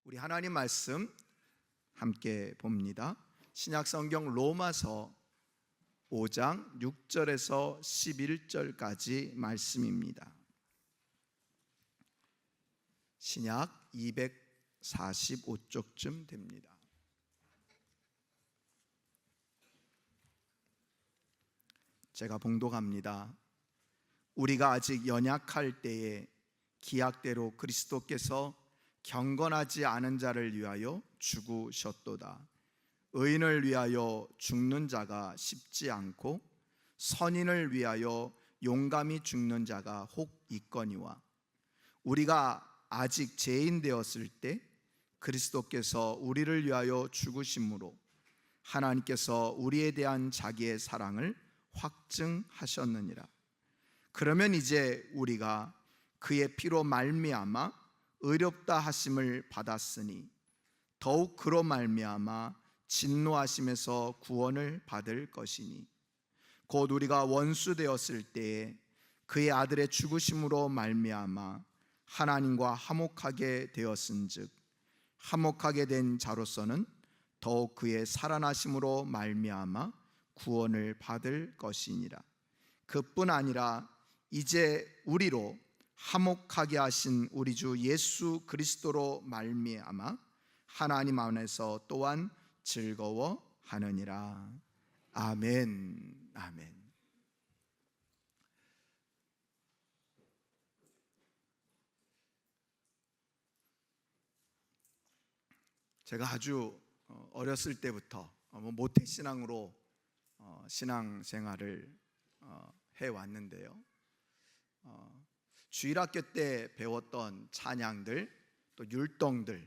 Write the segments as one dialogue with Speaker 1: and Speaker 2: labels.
Speaker 1: 우리 하나님 말씀 함께 봅니다. 신약성경 로마서 5장 6절에서 11절까지 말씀입니다. 신약 245쪽쯤 됩니다. 제가 봉독합니다. 우리가 아직 연약할 때에 기약대로 그리스도께서 경건하지 않은 자를 위하여 죽으셨도다. 의인을 위하여 죽는 자가 쉽지 않고 선인을 위하여 용감히 죽는 자가 혹 있거니와 우리가 아직 죄인 되었을 때 그리스도께서 우리를 위하여 죽으심으로 하나님께서 우리에 대한 자기의 사랑을 확증하셨느니라. 그러면 이제 우리가 그의 피로 말미암아 의롭다 하심을 받았으니 더욱 그로 말미암아 진노하심에서 구원을 받을 것이니 곧 우리가 원수 되었을 때에 그의 아들의 죽으심으로 말미암아 하나님과 화목하게 되었은즉 화목하게 된 자로서는 더욱 그의 살아나심으로 말미암아 구원을 받을 것이니라. 그뿐 아니라 이제 우리로 화목하게 하신 우리 주 예수 그리스도로 말미암아 하나님 안에서 또한 즐거워하느니라. 아멘. 아멘. 제가 아주 어렸을 때부터 모태신앙으로 신앙생활을 해왔는데요. 주일학교 때 배웠던 찬양들, 또 율동들,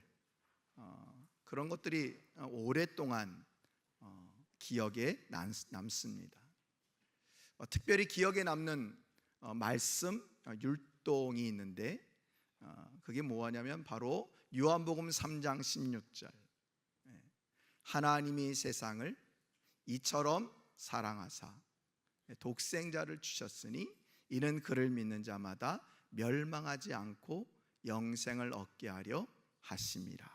Speaker 1: 그런 것들이 오랫동안 기억에 남습니다. 특별히 기억에 남는 말씀, 율동이 있는데 그게 뭐냐면 바로 요한복음 3장 16절. 하나님이 세상을 이처럼 사랑하사 독생자를 주셨으니 이는 그를 믿는 자마다 멸망하지 않고 영생을 얻게 하려 하심이라.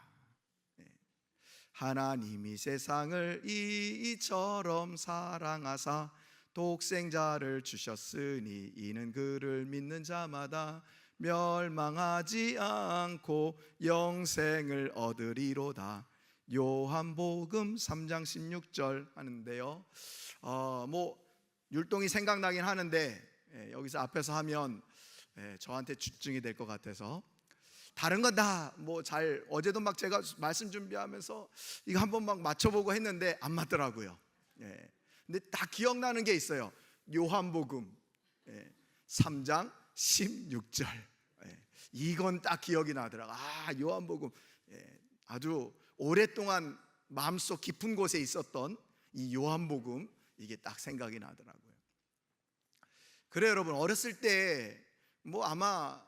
Speaker 1: 하나님이 세상을 이처럼 사랑하사 독생자를 주셨으니 이는 그를 믿는 자마다 멸망하지 않고 영생을 얻으리로다. 요한복음 3장 16절 하는데요. 율동이 생각나긴 하는데 여기서 앞에서 하면 저한테 집중이 될 것 같아서 다른 건 다 잘 어제도 막 제가 말씀 준비하면서 이거 한번 막 맞춰보고 했는데 안 맞더라고요. 근데 다 기억나는 게 있어요. 요한복음 3장 16절 이건 딱 기억이 나더라고요. 요한복음 아주 오랫동안 마음속 깊은 곳에 있었던 이 요한복음 이게 딱 생각이 나더라고요. 그래요, 여러분. 어렸을 때 아마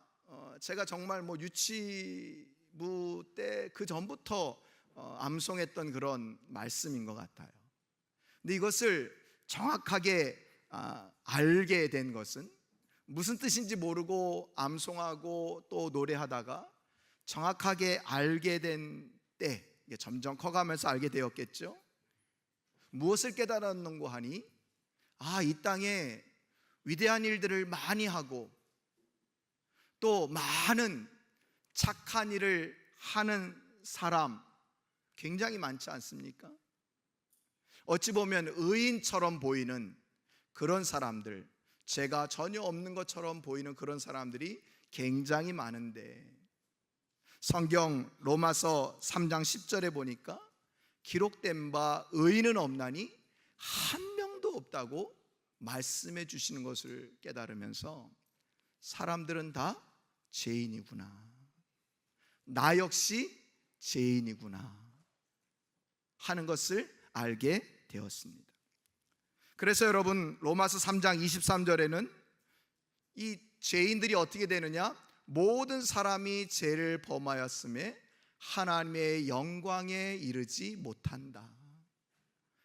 Speaker 1: 제가 정말 유치부 때 그 전부터 암송했던 그런 말씀인 것 같아요. 근데 이것을 정확하게 알게 된 것은 무슨 뜻인지 모르고 암송하고 또 노래하다가 정확하게 알게 된 때 점점 커가면서 알게 되었겠죠. 무엇을 깨달았는고 하니 이 땅에 위대한 일들을 많이 하고 또 많은 착한 일을 하는 사람 굉장히 많지 않습니까? 어찌 보면 의인처럼 보이는 그런 사람들, 죄가 전혀 없는 것처럼 보이는 그런 사람들이 굉장히 많은데 성경 로마서 3장 10절에 보니까 기록된 바 의인은 없나니 한 명도 없다고 말씀해 주시는 것을 깨달으면서 사람들은 다 죄인이구나, 나 역시 죄인이구나 하는 것을 알게 되었습니다. 그래서 여러분 로마서 3장 23절에는 이 죄인들이 어떻게 되느냐, 모든 사람이 죄를 범하였음에 하나님의 영광에 이르지 못한다.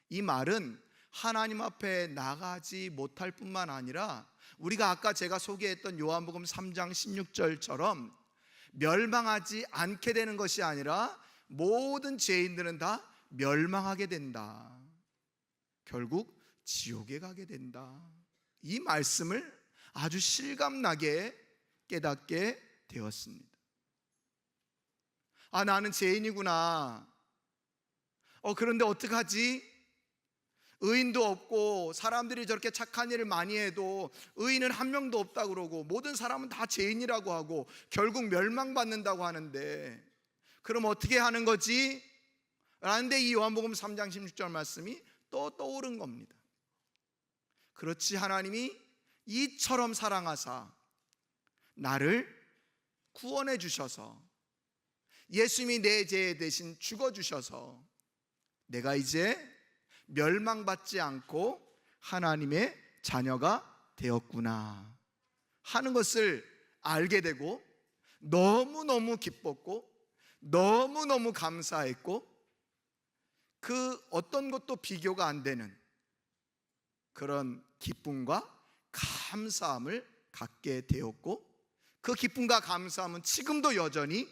Speaker 1: 이 말은 하나님 앞에 나가지 못할 뿐만 아니라 우리가 아까 제가 소개했던 요한복음 3장 16절처럼 멸망하지 않게 되는 것이 아니라 모든 죄인들은 다 멸망하게 된다. 결국 지옥에 가게 된다. 이 말씀을 아주 실감나게 깨닫게 되었습니다. 아, 나는 죄인이구나. 그런데 어떡하지? 의인도 없고 사람들이 저렇게 착한 일을 많이 해도 의인은 한 명도 없다 그러고 모든 사람은 다 죄인이라고 하고 결국 멸망받는다고 하는데 그럼 어떻게 하는 거지? 라는데 이 요한복음 3장 16절 말씀이 또 떠오른 겁니다. 그렇지, 하나님이 이처럼 사랑하사 나를 구원해 주셔서 예수님이 내 죄 대신 죽어주셔서 내가 이제 멸망받지 않고 하나님의 자녀가 되었구나 하는 것을 알게 되고 너무너무 기뻤고 너무너무 감사했고 그 어떤 것도 비교가 안 되는 그런 기쁨과 감사함을 갖게 되었고 그 기쁨과 감사함은 지금도 여전히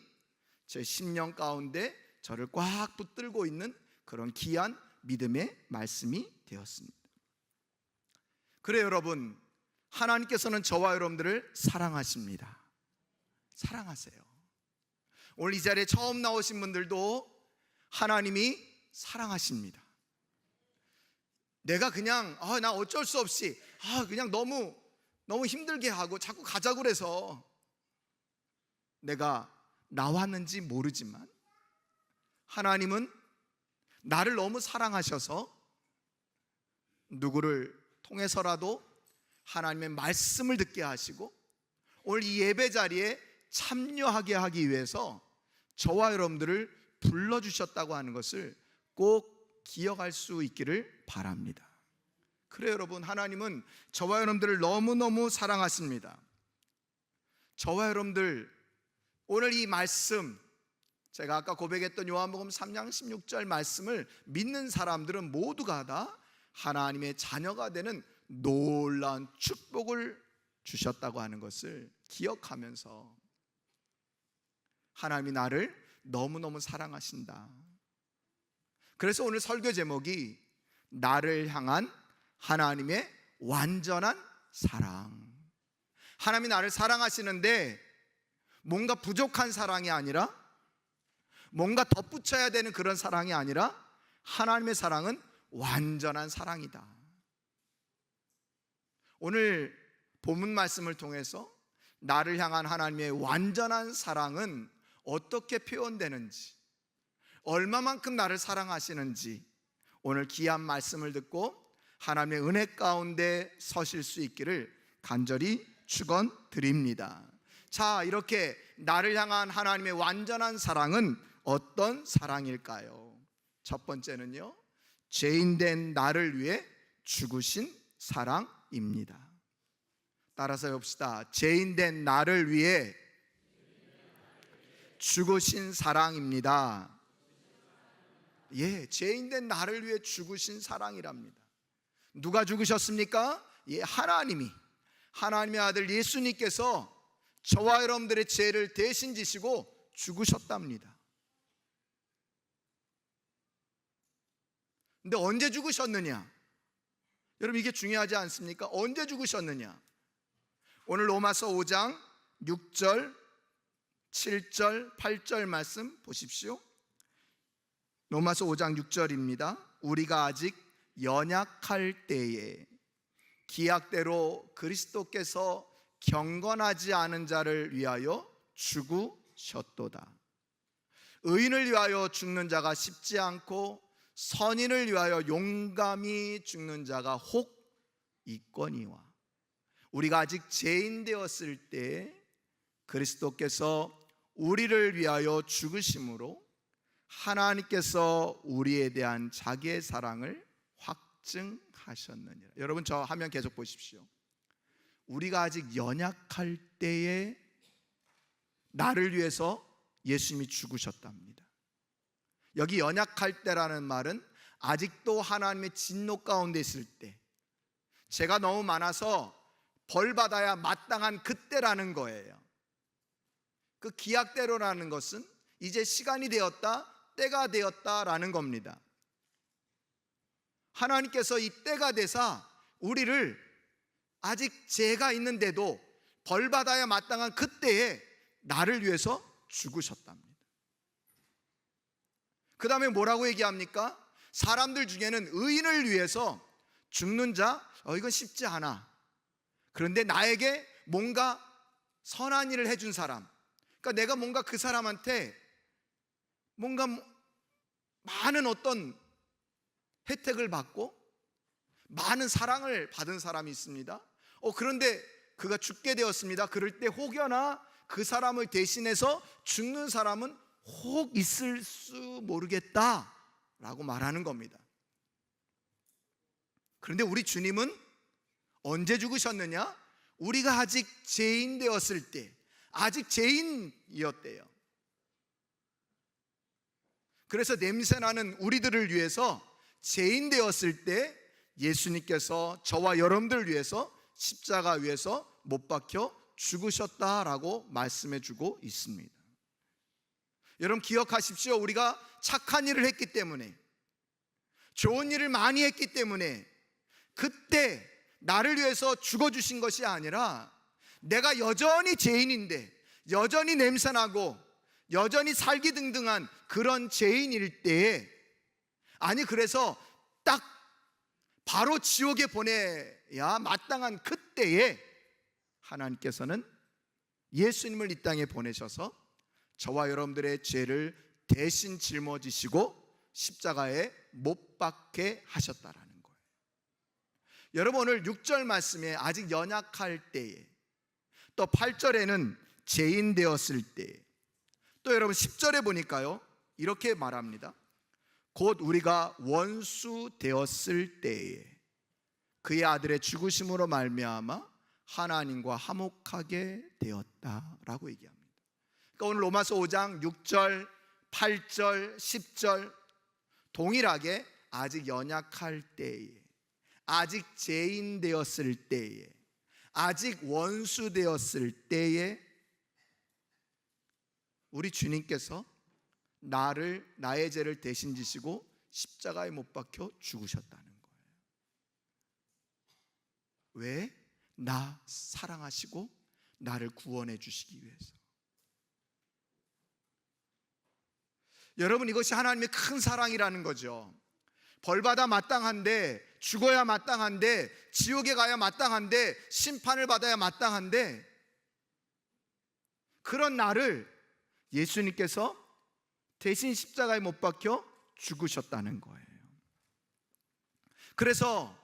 Speaker 1: 제 심령 가운데 저를 꽉 붙들고 있는 그런 귀한 믿음의 말씀이 되었습니다. 그래 여러분, 하나님께서는 저와 여러분들을 사랑하십니다. 사랑하세요. 오늘 이 자리에 처음 나오신 분들도 하나님이 사랑하십니다. 내가 그냥 나 어쩔 수 없이 그냥 너무 힘들게 하고 자꾸 가자고 그래서 내가 나왔는지 모르지만 하나님은 나를 너무 사랑하셔서 누구를 통해서라도 하나님의 말씀을 듣게 하시고 오늘 이 예배 자리에 참여하게 하기 위해서 저와 여러분들을 불러주셨다고 하는 것을 꼭 기억할 수 있기를 바랍니다. 그래 여러분, 하나님은 저와 여러분들을 너무너무 사랑하십니다. 저와 여러분들 오늘 이 말씀, 제가 아까 고백했던 요한복음 3장 16절 말씀을 믿는 사람들은 모두가 다 하나님의 자녀가 되는 놀라운 축복을 주셨다고 하는 것을 기억하면서 하나님이 나를 너무너무 사랑하신다. 그래서 오늘 설교 제목이 나를 향한 하나님의 완전한 사랑. 하나님이 나를 사랑하시는데 뭔가 부족한 사랑이 아니라 뭔가 덧붙여야 되는 그런 사랑이 아니라 하나님의 사랑은 완전한 사랑이다. 오늘 본문 말씀을 통해서 나를 향한 하나님의 완전한 사랑은 어떻게 표현되는지, 얼마만큼 나를 사랑하시는지 오늘 귀한 말씀을 듣고 하나님의 은혜 가운데 서실 수 있기를 간절히 축원드립니다. 자, 이렇게 나를 향한 하나님의 완전한 사랑은 어떤 사랑일까요? 첫 번째는요, 죄인된 나를 위해 죽으신 사랑입니다. 따라서 해봅시다. 죄인된 나를 위해 죽으신 사랑입니다. 예, 죄인된 나를 위해 죽으신 사랑이랍니다. 누가 죽으셨습니까? 예, 하나님이, 하나님의 아들 예수님께서 저와 여러분들의 죄를 대신 지시고 죽으셨답니다. 근데 언제 죽으셨느냐? 여러분, 이게 중요하지 않습니까? 언제 죽으셨느냐? 오늘 로마서 5장 6절, 7절, 8절 말씀 보십시오. 로마서 5장 6절입니다. 우리가 아직 연약할 때에 기약대로 그리스도께서 경건하지 않은 자를 위하여 죽으셨도다. 의인을 위하여 죽는 자가 쉽지 않고 선인을 위하여 용감히 죽는 자가 혹 있거니와 우리가 아직 죄인 되었을 때 그리스도께서 우리를 위하여 죽으심으로 하나님께서 우리에 대한 자기의 사랑을 확증하셨느니라. 여러분, 저 화면 계속 보십시오. 우리가 아직 연약할 때에 나를 위해서 예수님이 죽으셨답니다. 여기 연약할 때라는 말은 아직도 하나님의 진노 가운데 있을 때, 죄가 너무 많아서 벌 받아야 마땅한 그때라는 거예요. 그 기약대로라는 것은 이제 시간이 되었다, 때가 되었다라는 겁니다. 하나님께서 이 때가 되사 우리를 아직 죄가 있는데도 벌받아야 마땅한 그때에 나를 위해서 죽으셨답니다. 그 다음에 뭐라고 얘기합니까? 사람들 중에는 의인을 위해서 죽는 자, 이건 쉽지 않아. 그런데 나에게 뭔가 선한 일을 해준 사람, 그러니까 내가 뭔가 그 사람한테 뭔가 많은 어떤 혜택을 받고 많은 사랑을 받은 사람이 있습니다. 그런데 그가 죽게 되었습니다. 그럴 때 혹여나 그 사람을 대신해서 죽는 사람은 혹 있을 수 모르겠다라고 말하는 겁니다. 그런데 우리 주님은 언제 죽으셨느냐? 우리가 아직 죄인 되었을 때, 아직 죄인이었대요. 그래서 냄새나는 우리들을 위해서 죄인 되었을 때 예수님께서 저와 여러분들을 위해서 십자가 위에서 못 박혀 죽으셨다라고 말씀해 주고 있습니다. 여러분 기억하십시오. 우리가 착한 일을 했기 때문에, 좋은 일을 많이 했기 때문에 그때 나를 위해서 죽어주신 것이 아니라, 내가 여전히 죄인인데, 여전히 냄새나고 여전히 살기등등한 그런 죄인일 때에, 아니 그래서 딱 바로 지옥에 보내야 마땅한 그때에 하나님께서는 예수님을 이 땅에 보내셔서 저와 여러분들의 죄를 대신 짊어지시고 십자가에 못 박게 하셨다라는 거예요. 여러분 오늘 6절 말씀에 아직 연약할 때에, 또 8절에는 죄인 되었을 때에, 또 여러분 10절에 보니까요 이렇게 말합니다. 곧 우리가 원수 되었을 때에 그의 아들의 죽으심으로 말미암아 하나님과 화목하게 되었다라고 얘기합니다. 그러니까 오늘 로마서 5장 6절, 8절, 10절 동일하게 아직 연약할 때에, 아직 죄인 되었을 때에, 아직 원수 되었을 때에 우리 주님께서 나의 죄를 대신 지시고 십자가에 못 박혀 죽으셨다는 거예요. 왜? 나 사랑하시고 나를 구원해 주시기 위해서. 여러분 이것이 하나님의 큰 사랑이라는 거죠. 벌받아 마땅한데, 죽어야 마땅한데, 지옥에 가야 마땅한데, 심판을 받아야 마땅한데, 그런 나를 예수님께서 대신 십자가에 못 박혀 죽으셨다는 거예요. 그래서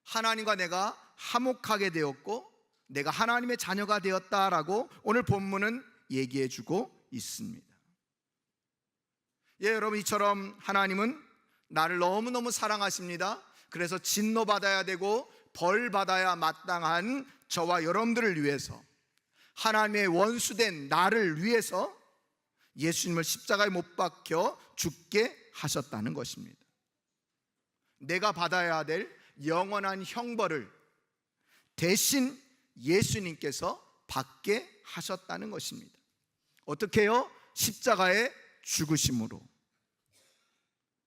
Speaker 1: 하나님과 내가 화목하게 되었고 내가 하나님의 자녀가 되었다라고 오늘 본문은 얘기해 주고 있습니다. 여러분 이처럼 하나님은 나를 너무너무 사랑하십니다. 그래서 진노받아야 되고 벌 받아야 마땅한 저와 여러분들을 위해서, 하나님의 원수된 나를 위해서 예수님을 십자가에 못 박혀 죽게 하셨다는 것입니다. 내가 받아야 될 영원한 형벌을 대신 예수님께서 받게 하셨다는 것입니다. 어떻게요? 십자가에 죽으심으로.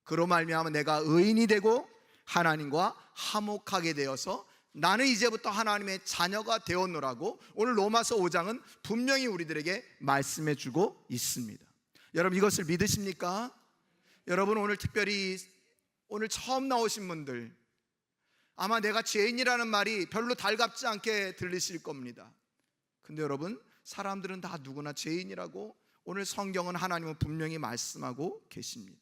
Speaker 1: 그로 말미암아 내가 의인이 되고 하나님과 화목하게 되어서 나는 이제부터 하나님의 자녀가 되었노라고 오늘 로마서 5장은 분명히 우리들에게 말씀해 주고 있습니다. 여러분 이것을 믿으십니까? 여러분 오늘 특별히 오늘 처음 나오신 분들, 아마 내가 죄인이라는 말이 별로 달갑지 않게 들리실 겁니다. 근데 여러분 사람들은 다 누구나 죄인이라고 오늘 성경은 하나님은 분명히 말씀하고 계십니다.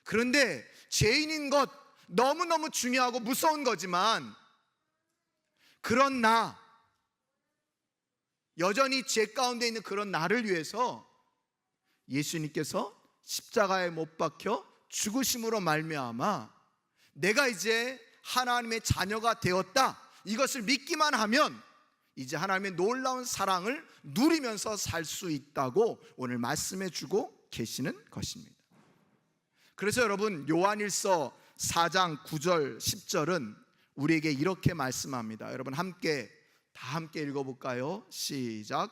Speaker 1: 그런데 죄인인 것 너무너무 중요하고 무서운 거지만, 그런 나, 여전히 죄 가운데 있는 그런 나를 위해서 예수님께서 십자가에 못 박혀 죽으심으로 말미암아 내가 이제 하나님의 자녀가 되었다, 이것을 믿기만 하면 이제 하나님의 놀라운 사랑을 누리면서 살 수 있다고 오늘 말씀해 주고 계시는 것입니다. 그래서 여러분 요한일서 4장 9절 10절은 우리에게 이렇게 말씀합니다. 여러분 다 함께 읽어볼까요? 시작.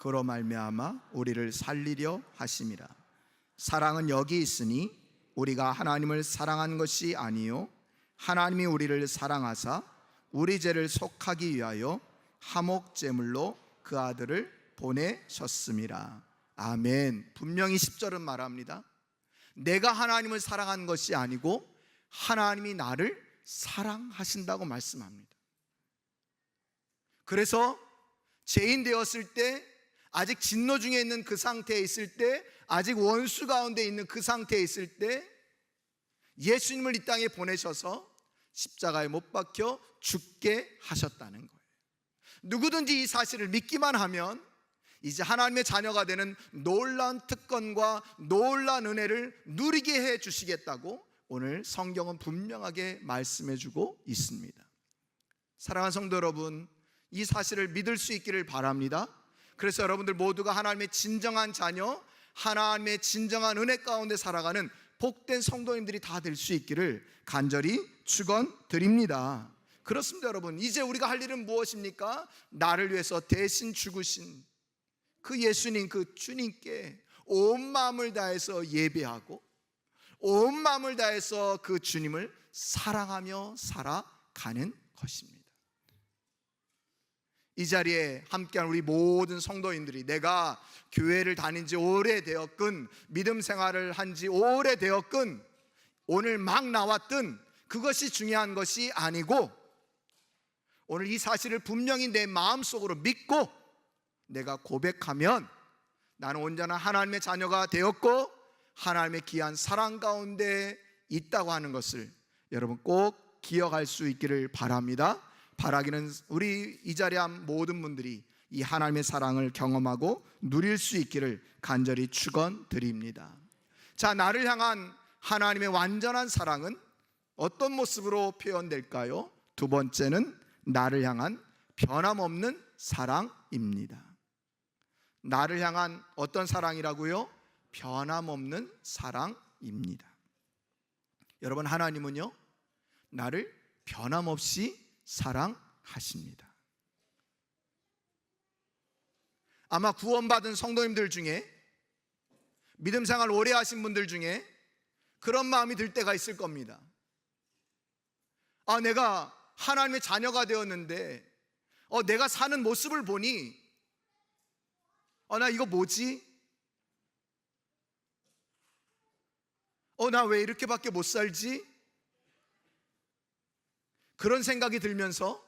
Speaker 1: 그로 말미암아 우리를 살리려 하심이라. 사랑은 여기 있으니 우리가 하나님을 사랑한 것이 아니요 하나님이 우리를 사랑하사 우리 죄를 속하기 위하여 화목 제물로 그 아들을 보내셨음이라. 아멘. 분명히 10절은 말합니다. 내가 하나님을 사랑한 것이 아니고 하나님이 나를 사랑하신다고 말씀합니다. 그래서 죄인 되었을 때, 아직 진노 중에 있는 그 상태에 있을 때, 아직 원수 가운데 있는 그 상태에 있을 때 예수님을 이 땅에 보내셔서 십자가에 못 박혀 죽게 하셨다는 거예요. 누구든지 이 사실을 믿기만 하면 이제 하나님의 자녀가 되는 놀라운 특권과 놀라운 은혜를 누리게 해 주시겠다고 오늘 성경은 분명하게 말씀해 주고 있습니다. 사랑하는 성도 여러분, 이 사실을 믿을 수 있기를 바랍니다. 그래서 여러분들 모두가 하나님의 진정한 자녀, 하나님의 진정한 은혜 가운데 살아가는 복된 성도님들이 다 될 수 있기를 간절히 축원드립니다. 그렇습니다. 여러분, 이제 우리가 할 일은 무엇입니까? 나를 위해서 대신 죽으신 그 예수님, 그 주님께 온 마음을 다해서 예배하고 온 마음을 다해서 그 주님을 사랑하며 살아가는 것입니다. 이 자리에 함께한 우리 모든 성도인들이 내가 교회를 다닌 지 오래되었건 믿음 생활을 한 지 오래되었건 오늘 막 나왔든 그것이 중요한 것이 아니고 오늘 이 사실을 분명히 내 마음속으로 믿고 내가 고백하면 나는 온전한 하나님의 자녀가 되었고 하나님의 귀한 사랑 가운데 있다고 하는 것을 여러분 꼭 기억할 수 있기를 바랍니다. 바라기는 우리 이 자리에 한 모든 분들이 이 하나님의 사랑을 경험하고 누릴 수 있기를 간절히 축원드립니다. 자, 나를 향한 하나님의 완전한 사랑은 어떤 모습으로 표현될까요? 두 번째는 나를 향한 변함없는 사랑입니다. 나를 향한 어떤 사랑이라고요? 변함없는 사랑입니다. 여러분, 하나님은요 나를 변함없이 사랑하십니다. 아마 구원받은 성도님들 중에 믿음 생활 오래 하신 분들 중에 그런 마음이 들 때가 있을 겁니다. 내가 하나님의 자녀가 되었는데 내가 사는 모습을 보니 나 이거 뭐지? 나 왜 이렇게밖에 못 살지? 그런 생각이 들면서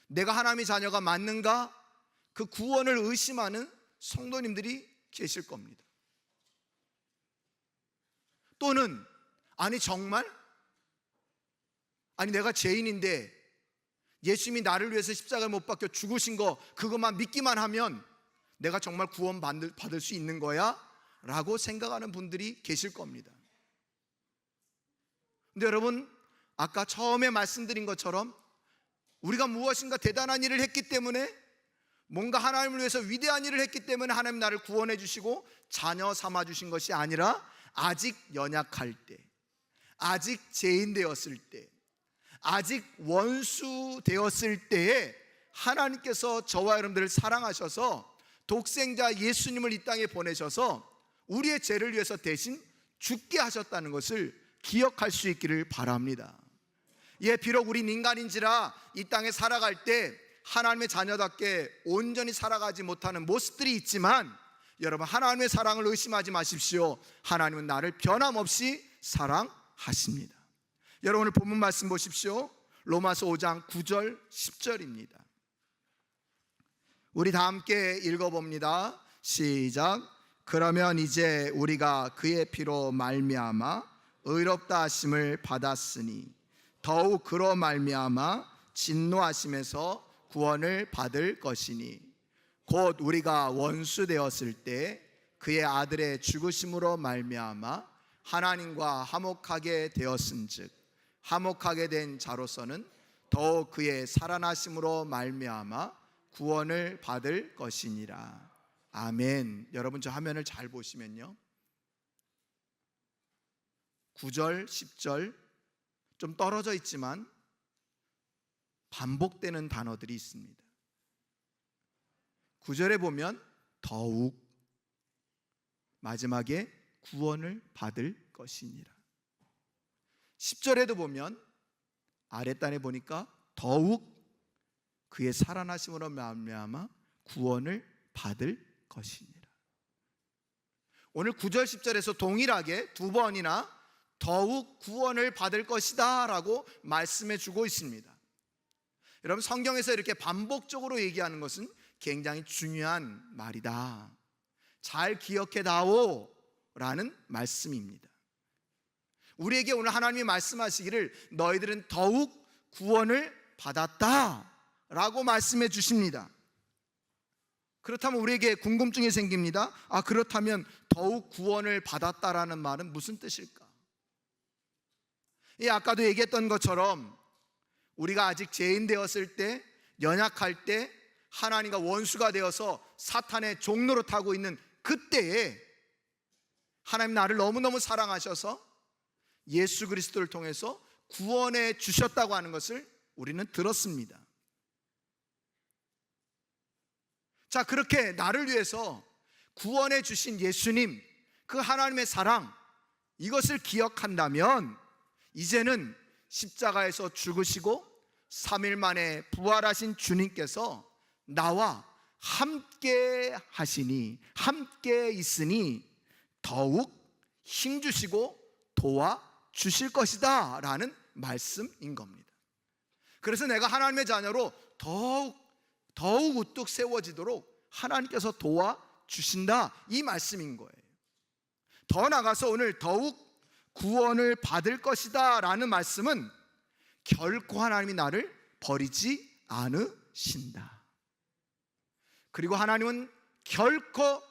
Speaker 1: 내가 하나님의 자녀가 맞는가? 그 구원을 의심하는 성도님들이 계실 겁니다. 또는 정말? 내가 죄인인데 예수님이 나를 위해서 십자가에 못 박혀 죽으신 거 그것만 믿기만 하면 내가 정말 구원 받을 수 있는 거야? 라고 생각하는 분들이 계실 겁니다. 근데 여러분, 아까 처음에 말씀드린 것처럼 우리가 무엇인가 대단한 일을 했기 때문에, 뭔가 하나님을 위해서 위대한 일을 했기 때문에 하나님 나를 구원해 주시고 자녀 삼아 주신 것이 아니라 아직 연약할 때, 아직 죄인 되었을 때, 아직 원수 되었을 때에 하나님께서 저와 여러분들을 사랑하셔서 독생자 예수님을 이 땅에 보내셔서 우리의 죄를 위해서 대신 죽게 하셨다는 것을 기억할 수 있기를 바랍니다. 비록 우린 인간인지라 이 땅에 살아갈 때 하나님의 자녀답게 온전히 살아가지 못하는 모습들이 있지만 여러분, 하나님의 사랑을 의심하지 마십시오. 하나님은 나를 변함없이 사랑하십니다. 여러분, 오늘 본문 말씀 보십시오. 로마서 5장 9절 10절입니다. 우리 다 함께 읽어봅니다. 시작. 그러면 이제 우리가 그의 피로 말미암아 의롭다 하심을 받았으니 더욱 그로 말미암아 진노하심에서 구원을 받을 것이니 곧 우리가 원수 되었을 때 그의 아들의 죽으심으로 말미암아 하나님과 화목하게 되었은즉 화목하게 된 자로서는 더욱 그의 살아나심으로 말미암아 구원을 받을 것이니라. 아멘. 여러분, 저 화면을 잘 보시면요 9절 10절 좀 떨어져 있지만 반복되는 단어들이 있습니다. 9절에 보면 더욱 마지막에 구원을 받을 것이니라. 10절에도 보면 아랫단에 보니까 더욱 그의 살아나심으로 말미암아 구원을 받을 것이니라. 오늘 9절 10절에서 동일하게 두 번이나 더욱 구원을 받을 것이다 라고 말씀해 주고 있습니다. 여러분, 성경에서 이렇게 반복적으로 얘기하는 것은 굉장히 중요한 말이다, 잘 기억해 다오 라는 말씀입니다. 우리에게 오늘 하나님이 말씀하시기를 너희들은 더욱 구원을 받았다 라고 말씀해 주십니다. 그렇다면 우리에게 궁금증이 생깁니다. 그렇다면 더욱 구원을 받았다라는 말은 무슨 뜻일까? 아까도 얘기했던 것처럼 우리가 아직 죄인 되었을 때, 연약할 때, 하나님과 원수가 되어서 사탄의 종로로 타고 있는 그때에 하나님 나를 너무너무 사랑하셔서 예수 그리스도를 통해서 구원해 주셨다고 하는 것을 우리는 들었습니다. 자, 그렇게 나를 위해서 구원해 주신 예수님, 그 하나님의 사랑, 이것을 기억한다면 이제는 십자가에서 죽으시고 3일 만에 부활하신 주님께서 나와 함께 하시니, 함께 있으니 더욱 힘주시고 도와주실 것이다 라는 말씀인 겁니다. 그래서 내가 하나님의 자녀로 더욱 우뚝 세워지도록 하나님께서 도와주신다, 이 말씀인 거예요. 더 나아가서 오늘 더욱 구원을 받을 것이다 라는 말씀은 결코 하나님이 나를 버리지 않으신다. 그리고 하나님은 결코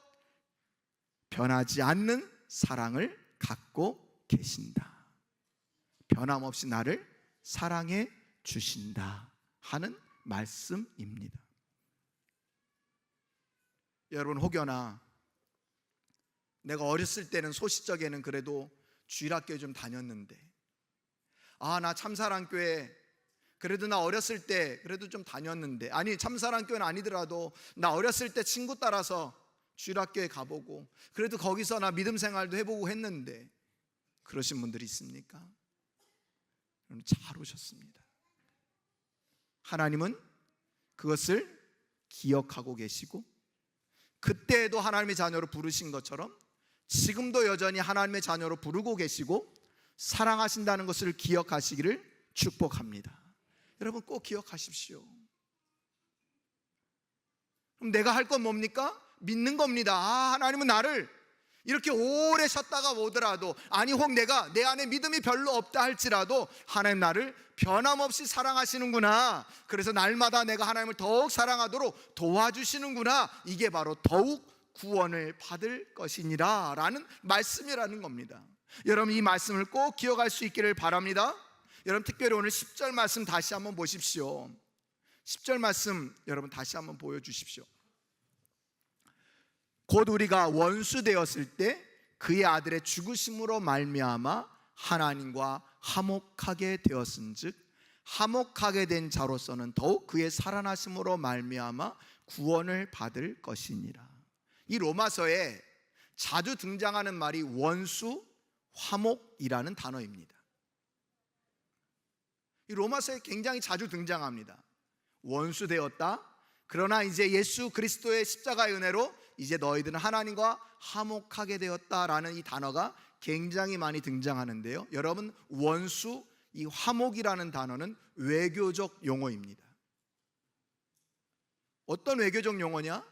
Speaker 1: 변하지 않는 사랑을 갖고 계신다. 변함없이 나를 사랑해 주신다 하는 말씀입니다. 여러분, 혹여나 내가 어렸을 때는, 소시적에는 그래도 주일학교에 좀 다녔는데, 나 참사랑교회 그래도 나 어렸을 때 그래도 좀 다녔는데, 아니 참사랑교회는 아니더라도 나 어렸을 때 친구 따라서 주일학교에 가보고 그래도 거기서 나 믿음 생활도 해보고 했는데, 그러신 분들이 있습니까? 여러분, 잘 오셨습니다. 하나님은 그것을 기억하고 계시고, 그때에도 하나님의 자녀로 부르신 것처럼 지금도 여전히 하나님의 자녀로 부르고 계시고 사랑하신다는 것을 기억하시기를 축복합니다. 여러분, 꼭 기억하십시오. 그럼 내가 할 건 뭡니까? 믿는 겁니다. 하나님은 나를 이렇게 오래 쉬었다가 오더라도, 아니 혹 내가 내 안에 믿음이 별로 없다 할지라도 하나님 나를 변함없이 사랑하시는구나, 그래서 날마다 내가 하나님을 더욱 사랑하도록 도와주시는구나, 이게 바로 더욱 구원을 받을 것이니라 라는 말씀이라는 겁니다. 여러분, 이 말씀을 꼭 기억할 수 있기를 바랍니다. 여러분, 특별히 오늘 10절 말씀 다시 한번 보십시오. 10절 말씀 여러분 다시 한번 보여주십시오. 곧 우리가 원수 되었을 때 그의 아들의 죽으심으로 말미암아 하나님과 화목하게 되었은즉 화목하게 된 자로서는 더욱 그의 살아나심으로 말미암아 구원을 받을 것이니라. 이 로마서에 자주 등장하는 말이 원수, 화목이라는 단어입니다. 이 로마서에 굉장히 자주 등장합니다. 원수 되었다, 그러나 이제 예수 그리스도의 십자가의 은혜로 이제 너희들은 하나님과 화목하게 되었다라는 이 단어가 굉장히 많이 등장하는데요, 여러분, 원수, 이 화목이라는 단어는 외교적 용어입니다. 어떤 외교적 용어냐?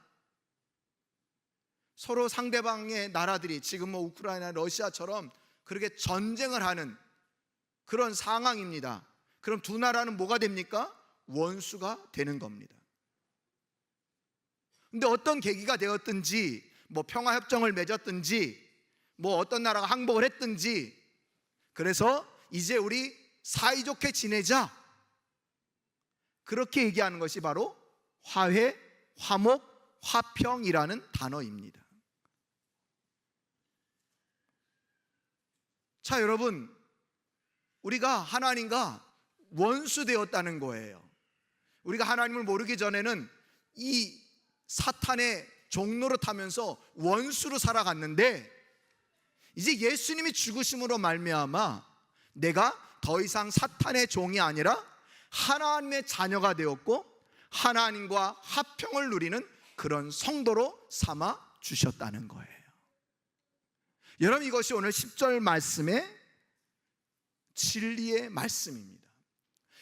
Speaker 1: 서로 상대방의 나라들이 지금 우크라이나, 러시아처럼 그렇게 전쟁을 하는 그런 상황입니다. 그럼 두 나라는 뭐가 됩니까? 원수가 되는 겁니다. 근데 어떤 계기가 되었든지, 평화협정을 맺었든지, 어떤 나라가 항복을 했든지, 그래서 이제 우리 사이좋게 지내자, 그렇게 얘기하는 것이 바로 화해, 화목, 화평이라는 단어입니다. 자, 여러분, 우리가 하나님과 원수 되었다는 거예요. 우리가 하나님을 모르기 전에는 이 사탄의 종로로 타면서 원수로 살아갔는데 이제 예수님이 죽으심으로 말미암아 내가 더 이상 사탄의 종이 아니라 하나님의 자녀가 되었고 하나님과 화평을 누리는 그런 성도로 삼아 주셨다는 거예요. 여러분, 이것이 오늘 10절 말씀의 진리의 말씀입니다.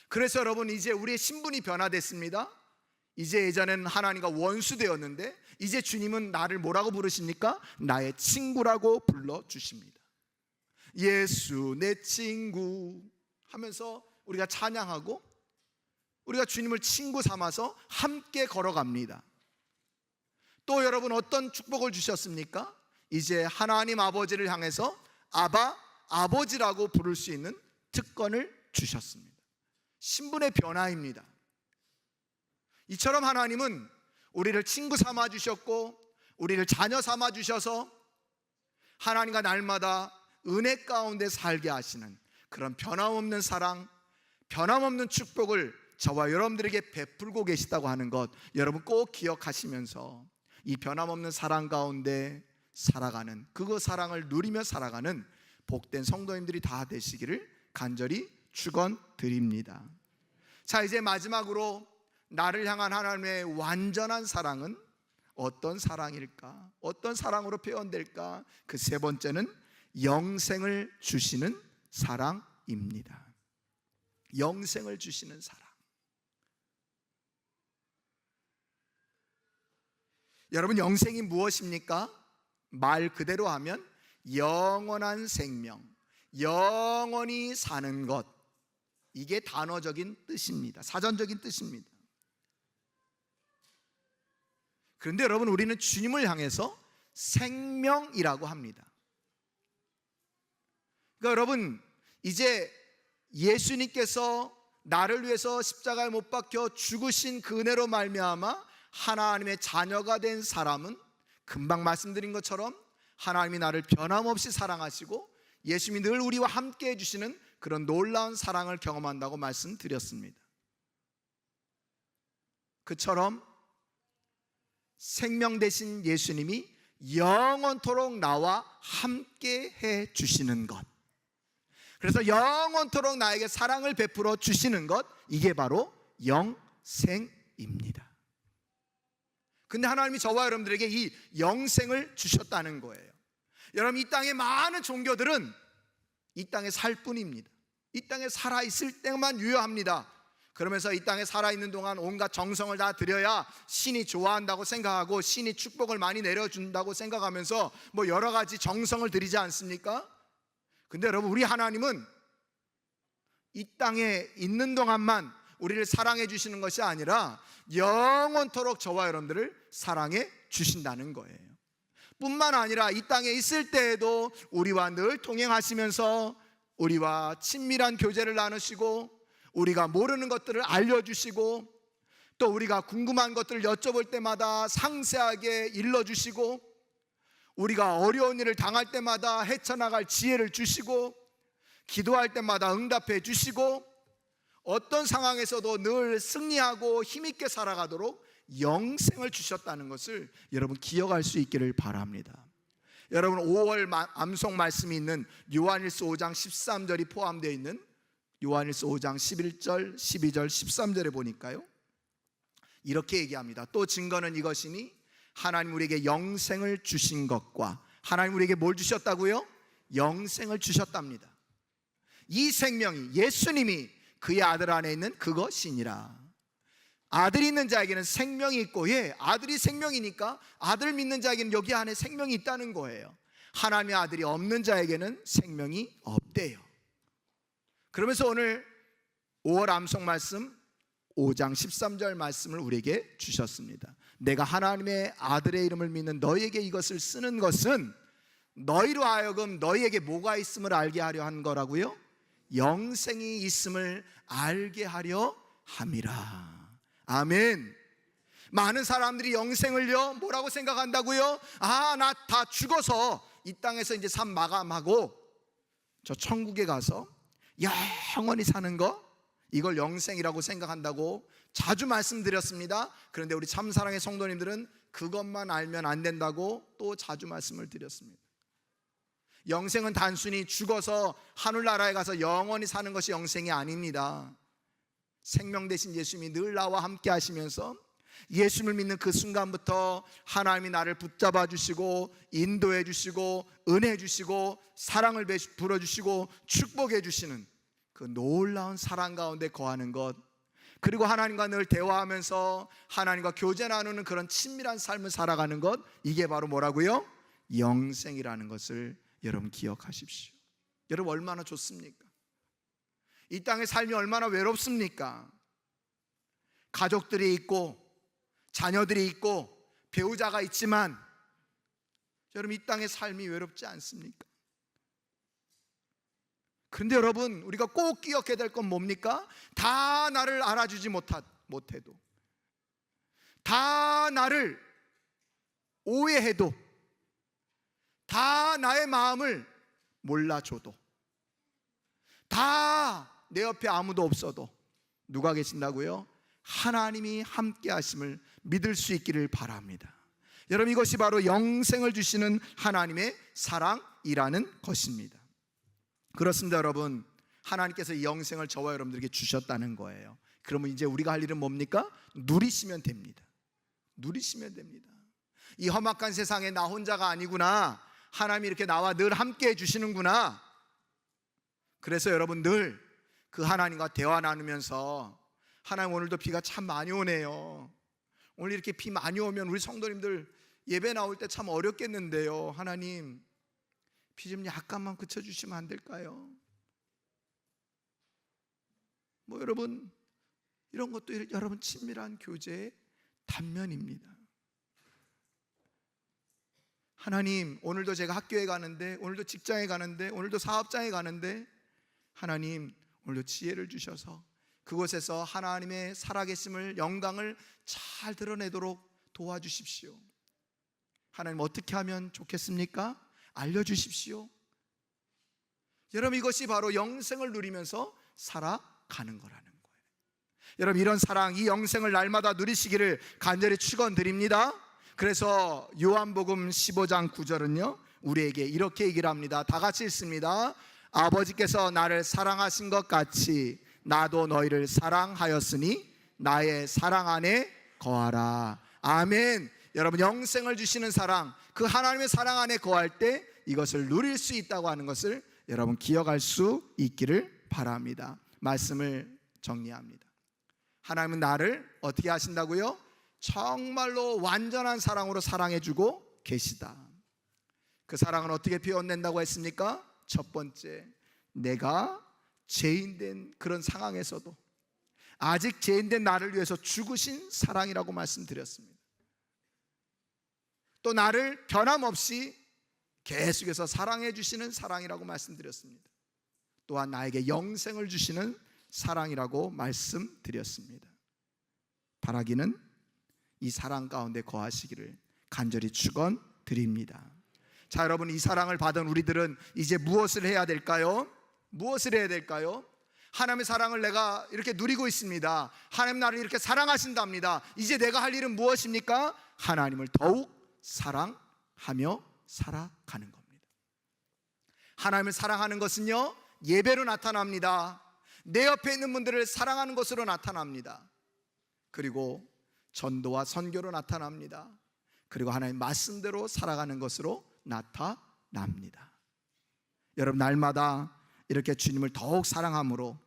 Speaker 1: 그래서 여러분, 이제 우리의 신분이 변화됐습니다. 이제 예전에는 하나님과 원수 되었는데 이제 주님은 나를 뭐라고 부르십니까? 나의 친구라고 불러주십니다. 예수 내 친구 하면서 우리가 찬양하고 우리가 주님을 친구 삼아서 함께 걸어갑니다. 또 여러분, 어떤 축복을 주셨습니까? 이제 하나님 아버지를 향해서 아바, 아버지라고 부를 수 있는 특권을 주셨습니다. 신분의 변화입니다. 이처럼 하나님은 우리를 친구 삼아 주셨고 우리를 자녀 삼아 주셔서 하나님과 날마다 은혜 가운데 살게 하시는 그런 변함없는 사랑, 변함없는 축복을 저와 여러분들에게 베풀고 계시다고 하는 것 여러분 꼭 기억하시면서 이 변함없는 사랑 가운데 살아가는, 그 사랑을 누리며 살아가는 복된 성도님들이 다 되시기를 간절히 축원드립니다. 자, 이제 마지막으로 나를 향한 하나님의 완전한 사랑은 어떤 사랑일까? 어떤 사랑으로 표현될까? 그 세 번째는 영생을 주시는 사랑입니다. 영생을 주시는 사랑. 여러분, 영생이 무엇입니까? 말 그대로 하면 영원한 생명, 영원히 사는 것, 이게 단어적인 뜻입니다. 사전적인 뜻입니다. 그런데 여러분, 우리는 주님을 향해서 생명이라고 합니다. 그러니까 여러분, 이제 예수님께서 나를 위해서 십자가에 못 박혀 죽으신 그 은혜로 말미암아 하나님의 자녀가 된 사람은 금방 말씀드린 것처럼 하나님이 나를 변함없이 사랑하시고 예수님이 늘 우리와 함께 해주시는 그런 놀라운 사랑을 경험한다고 말씀드렸습니다. 그처럼 생명 되신 예수님이 영원토록 나와 함께 해 주시는 것, 그래서 영원토록 나에게 사랑을 베풀어 주시는 것, 이게 바로 영생입니다. 근데 하나님이 저와 여러분들에게 이 영생을 주셨다는 거예요. 여러분, 이 땅의 많은 종교들은 이 땅에 살 뿐입니다. 이 땅에 살아있을 때만 유효합니다. 그러면서 이 땅에 살아있는 동안 온갖 정성을 다 드려야 신이 좋아한다고 생각하고 신이 축복을 많이 내려준다고 생각하면서 뭐 여러 가지 정성을 들이지 않습니까? 근데 여러분, 우리 하나님은 이 땅에 있는 동안만 우리를 사랑해 주시는 것이 아니라 영원토록 저와 여러분들을 사랑해 주신다는 거예요. 뿐만 아니라 이 땅에 있을 때에도 우리와 늘 동행하시면서 우리와 친밀한 교제를 나누시고 우리가 모르는 것들을 알려주시고 또 우리가 궁금한 것들을 여쭤볼 때마다 상세하게 일러주시고 우리가 어려운 일을 당할 때마다 헤쳐나갈 지혜를 주시고 기도할 때마다 응답해 주시고 어떤 상황에서도 늘 승리하고 힘있게 살아가도록 영생을 주셨다는 것을 여러분 기억할 수 있기를 바랍니다. 여러분, 5월 암송 말씀이 있는 요한일서 5장 13절이 포함되어 있는 요한일서 5장 11절, 12절, 13절에 보니까요, 이렇게 얘기합니다. 또 증거는 이것이니 하나님 우리에게 영생을 주신 것과, 하나님 우리에게 뭘 주셨다고요? 영생을 주셨답니다. 이 생명이 예수님이 그의 아들 안에 있는 그것이니라. 아들이 있는 자에게는 생명이 있고, 아들이 생명이니까 아들을 믿는 자에게는 여기 안에 생명이 있다는 거예요. 하나님의 아들이 없는 자에게는 생명이 없대요. 그러면서 오늘 5월 암송 말씀 5장 13절 말씀을 우리에게 주셨습니다. 내가 하나님의 아들의 이름을 믿는 너희에게 이것을 쓰는 것은 너희로 하여금 너희에게 뭐가 있음을 알게 하려 한 거라고요? 영생이 있음을 알게 하려 함이라. 아멘. 많은 사람들이 영생을요 뭐라고 생각한다고요? 나 다 죽어서 이 땅에서 이제 삶 마감하고 저 천국에 가서 영원히 사는 거, 이걸 영생이라고 생각한다고 자주 말씀드렸습니다. 그런데 우리 참사랑의 성도님들은 그것만 알면 안 된다고 또 자주 말씀을 드렸습니다. 영생은 단순히 죽어서 하늘나라에 가서 영원히 사는 것이 영생이 아닙니다. 생명 되신 예수님이 늘 나와 함께 하시면서 예수님을 믿는 그 순간부터 하나님이 나를 붙잡아 주시고 인도해 주시고 은혜 주시고 사랑을 불어 주시고 축복해 주시는 그 놀라운 사랑 가운데 거하는 것, 그리고 하나님과 늘 대화하면서 하나님과 교제 나누는 그런 친밀한 삶을 살아가는 것, 이게 바로 뭐라고요? 영생이라는 것을 여러분 기억하십시오. 여러분 얼마나 좋습니까? 이 땅의 삶이 얼마나 외롭습니까? 가족들이 있고 자녀들이 있고 배우자가 있지만 여러분 이 땅의 삶이 외롭지 않습니까? 그런데 여러분 우리가 꼭 기억해야 될 건 뭡니까? 다 나를 알아주지 못해도, 다 나를 오해해도, 다 나의 마음을 몰라줘도, 다 내 옆에 아무도 없어도 누가 계신다고요? 하나님이 함께 하심을 믿을 수 있기를 바랍니다. 여러분 이것이 바로 영생을 주시는 하나님의 사랑이라는 것입니다. 그렇습니다. 여러분 하나님께서 이 영생을 저와 여러분들에게 주셨다는 거예요. 그러면 이제 우리가 할 일은 뭡니까? 누리시면 됩니다. 누리시면 됩니다. 이 험악한 세상에 나 혼자가 아니구나, 하나님이 이렇게 나와 늘 함께 해주시는구나. 그래서 여러분 늘 그 하나님과 대화 나누면서, 하나님 오늘도 비가 참 많이 오네요, 오늘 이렇게 비 많이 오면 우리 성도님들 예배 나올 때 참 어렵겠는데요, 하나님 비 좀 약간만 그쳐주시면 안 될까요? 뭐 여러분 이런 것도 여러분 친밀한 교제의 단면입니다. 하나님 오늘도 제가 학교에 가는데, 오늘도 직장에 가는데, 오늘도 사업장에 가는데 하나님 오늘도 지혜를 주셔서 그곳에서 하나님의 살아계심을, 영광을 잘 드러내도록 도와주십시오. 하나님 어떻게 하면 좋겠습니까? 알려주십시오. 여러분 이것이 바로 영생을 누리면서 살아가는 거라는 거예요. 여러분 이런 사랑, 이 영생을 날마다 누리시기를 간절히 축원드립니다. 그래서 요한복음 15장 9절은요 우리에게 이렇게 얘기를 합니다. 다 같이 읽습니다. 아버지께서 나를 사랑하신 것 같이 나도 너희를 사랑하였으니 나의 사랑 안에 거하라. 아멘. 여러분 영생을 주시는 사랑, 그 하나님의 사랑 안에 거할 때 이것을 누릴 수 있다고 하는 것을 여러분 기억할 수 있기를 바랍니다. 말씀을 정리합니다. 하나님은 나를 어떻게 하신다고요? 정말로 완전한 사랑으로 사랑해주고 계시다. 그 사랑은 어떻게 표현된다고 했습니까? 첫 번째, 내가 죄인된 그런 상황에서도 아직 죄인된 나를 위해서 죽으신 사랑이라고 말씀드렸습니다. 또 나를 변함없이 계속해서 사랑해 주시는 사랑이라고 말씀드렸습니다. 또한 나에게 영생을 주시는 사랑이라고 말씀드렸습니다. 바라기는 이 사랑 가운데 거하시기를 간절히 축원드립니다. 자 여러분 이 사랑을 받은 우리들은 이제 무엇을 해야 될까요? 무엇을 해야 될까요? 하나님의 사랑을 내가 이렇게 누리고 있습니다. 하나님 나를 이렇게 사랑하신답니다. 이제 내가 할 일은 무엇입니까? 하나님을 더욱 사랑하며 살아가는 겁니다. 하나님을 사랑하는 것은요 예배로 나타납니다. 내 옆에 있는 분들을 사랑하는 것으로 나타납니다. 그리고 전도와 선교로 나타납니다. 그리고 하나님 말씀대로 살아가는 것으로 나타납니다. 여러분 날마다 이렇게 주님을 더욱 사랑함으로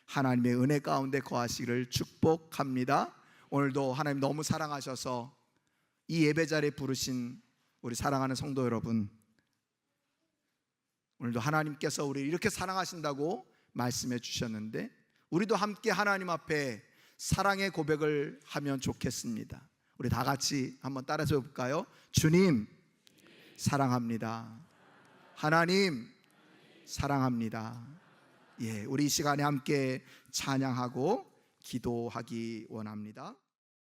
Speaker 1: 하나님의 은혜 가운데 거하시기를 축복합니다. 오늘도 하나님 너무 사랑하셔서 이 예배 자리에 부르신 우리 사랑하는 성도 여러분, 오늘도 하나님께서 우리를 이렇게 사랑하신다고 말씀해 주셨는데 우리도 함께 하나님 앞에 사랑의 고백을 하면 좋겠습니다. 우리 다 같이 한번 따라서 볼까요? 주님 사랑합니다. 하나님 사랑합니다. 예, 우리 이 시간에 함께 찬양하고 기도하기 원합니다.